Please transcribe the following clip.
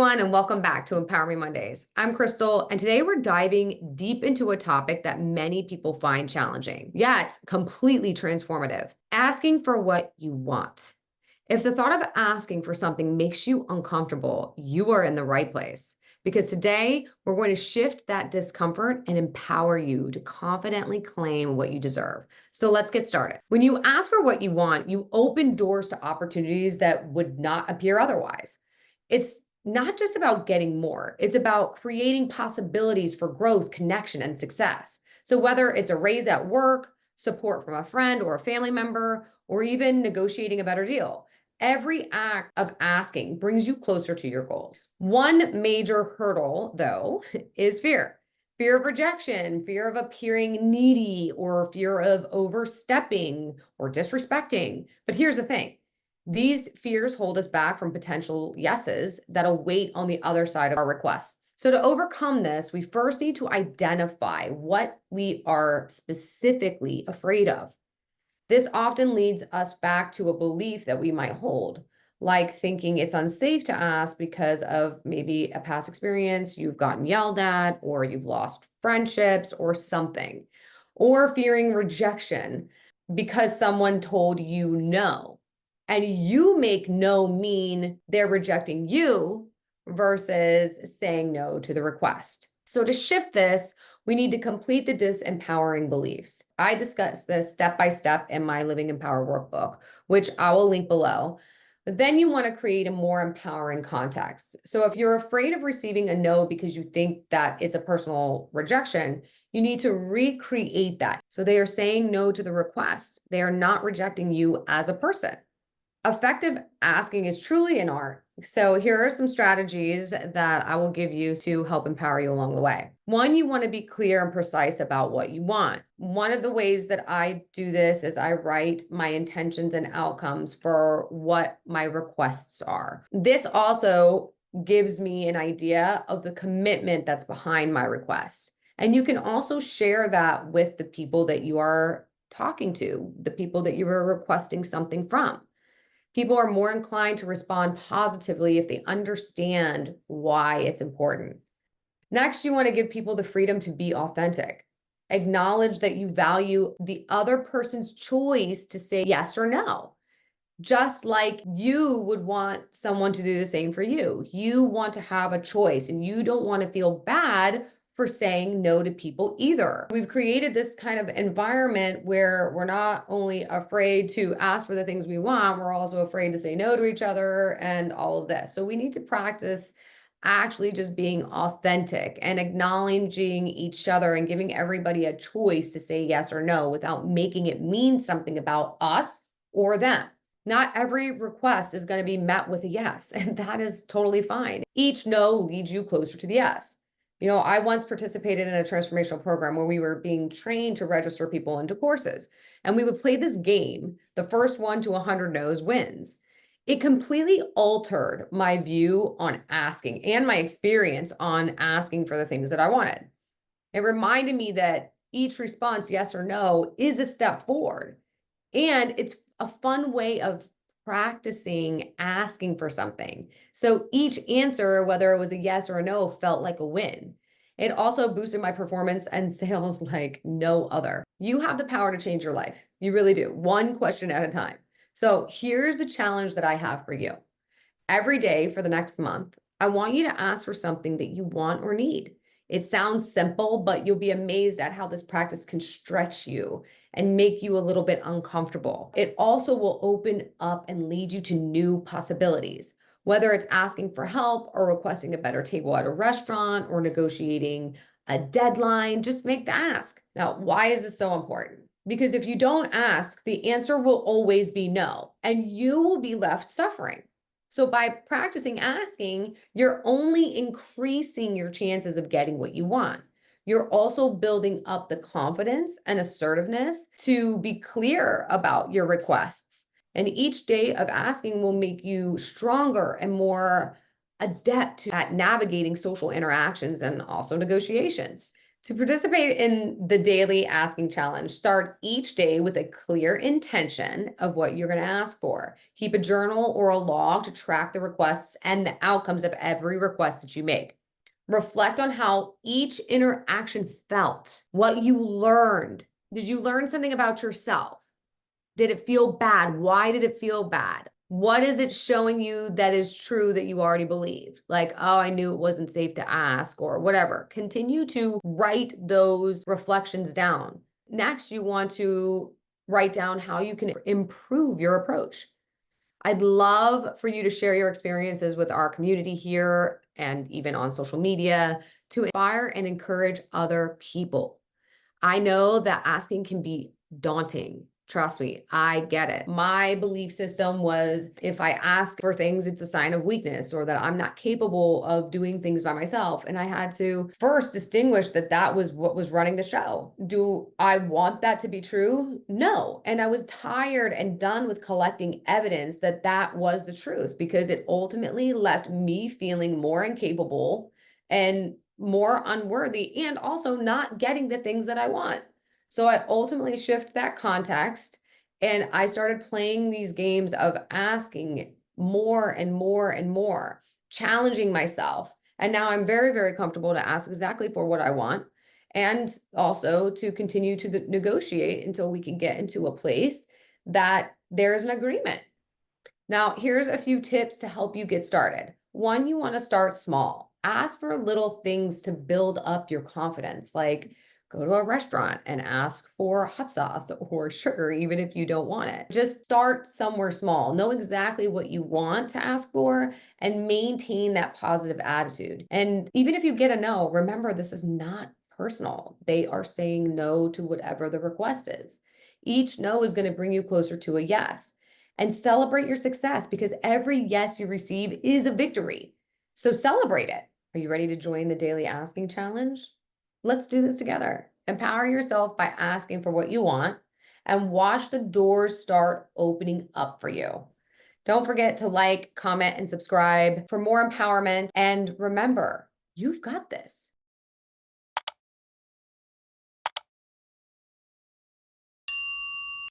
everyone, and welcome back to Empower Me Mondays. I'm Crystal, and today we're diving deep into a topic that many people find challenging, yet completely transformative: asking for what you want. If the thought of asking for something makes you uncomfortable, you are in the right place. Because today we're going to shift that discomfort and empower you to confidently claim what you deserve. So let's get started. When you ask for what you want, you open doors to opportunities that would not appear otherwise. It's not just about getting more, it's about creating possibilities for growth, connection, and success. So, whether it's a raise at work, support from a friend or a family member, or even negotiating a better deal, every act of asking brings you closer to your goals. One major hurdle, though, is fear of rejection, fear of appearing needy, or fear of overstepping or disrespecting. But here's the thing: these fears hold us back from potential yeses that await on the other side of our requests. So, to overcome this, we first need to identify what we are specifically afraid of. This often leads us back to a belief that we might hold, like thinking it's unsafe to ask because of maybe a past experience, you've gotten yelled at, or you've lost friendships or something, or fearing rejection because someone told you no. And you make no mean they're rejecting you versus saying no to the request. So, to shift this, we need to complete the disempowering beliefs. I discuss this step by step in my Living Empower workbook, which I will link below. But then you want to create a more empowering context. So if you're afraid of receiving a no because you think that it's a personal rejection, you need to recreate that. So they are saying no to the request. They are not rejecting you as a person. Effective asking is truly an art. So here are some strategies that I will give you to help empower you along the way. One, you want to be clear and precise about what you want. One of the ways that I do this is I write my intentions and outcomes for what my requests are. This also gives me an idea of the commitment that's behind my request. And you can also share that with the people that you are talking to, the people that you are requesting something from. People are more inclined to respond positively if they understand why it's important. Next, you want to give people the freedom to be authentic. Acknowledge that you value the other person's choice to say yes or no, just like you would want someone to do the same for you. You want to have a choice, and you don't want to feel bad for saying no to people either. We've created this kind of environment where we're not only afraid to ask for the things we want, we're also afraid to say no to each other and all of this. So we need to practice actually just being authentic and acknowledging each other and giving everybody a choice to say yes or no without making it mean something about us or them. Not every request is going to be met with a yes, and that is totally fine. Each no leads you closer to the yes. I once participated in a transformational program where we were being trained to register people into courses, and we would play this game. The first one to 100 no's wins. It completely altered my view on asking and my experience on asking for the things that I wanted. It reminded me that each response, yes or no, is a step forward. And it's a fun way of practicing asking for something. So each answer, whether it was a yes or a no, felt like a win. It also boosted my performance and sales like no other. You have the power to change your life. You really do. One question at a time. So here's the challenge that I have for you. Every day for the next month, I want you to ask for something that you want or need. It sounds simple, but you'll be amazed at how this practice can stretch you and make you a little bit uncomfortable. It also will open up and lead you to new possibilities, whether it's asking for help or requesting a better table at a restaurant or negotiating a deadline. Just make the ask. Now, why is this so important? Because if you don't ask, the answer will always be no, and you will be left suffering. So by practicing asking, you're only increasing your chances of getting what you want. You're also building up the confidence and assertiveness to be clear about your requests. And each day of asking will make you stronger and more adept at navigating social interactions and also negotiations. To participate in the daily asking challenge, start each day with a clear intention of what you're going to ask for. Keep a journal or a log to track the requests and the outcomes of every request that you make. Reflect on how each interaction felt, what you learned. Did you learn something about yourself? Did it feel bad? Why did it feel bad? What is it showing you that is true that you already believe? Like, oh, I knew it wasn't safe to ask or whatever. Continue to write those reflections down. Next, you want to write down how you can improve your approach. I'd love for you to share your experiences with our community here and even on social media to inspire and encourage other people. I know that asking can be daunting. Trust me, I get it. My belief system was if I ask for things, it's a sign of weakness or that I'm not capable of doing things by myself. And I had to first distinguish that that was what was running the show. Do I want that to be true? No. And I was tired and done with collecting evidence that that was the truth because it ultimately left me feeling more incapable and more unworthy and also not getting the things that I want. So I ultimately shift that context and I started playing these games of asking more and more and more, challenging myself. And now I'm very, very comfortable to ask exactly for what I want and also to continue to negotiate until we can get into a place that there's an agreement. Now, here's a few tips to help you get started. One, you want to start small. Ask for little things to build up your confidence, like go to a restaurant and ask for hot sauce or sugar, even if you don't want it. Just start somewhere small. Know exactly what you want to ask for and maintain that positive attitude. And even if you get a no, remember this is not personal. They are saying no to whatever the request is. Each no is going to bring you closer to a yes and celebrate your success because every yes you receive is a victory. So celebrate it. Are you ready to join the daily asking challenge? Let's do this together. Empower yourself by asking for what you want and watch the doors start opening up for you. Don't forget to like, comment, and subscribe for more empowerment. And remember, you've got this.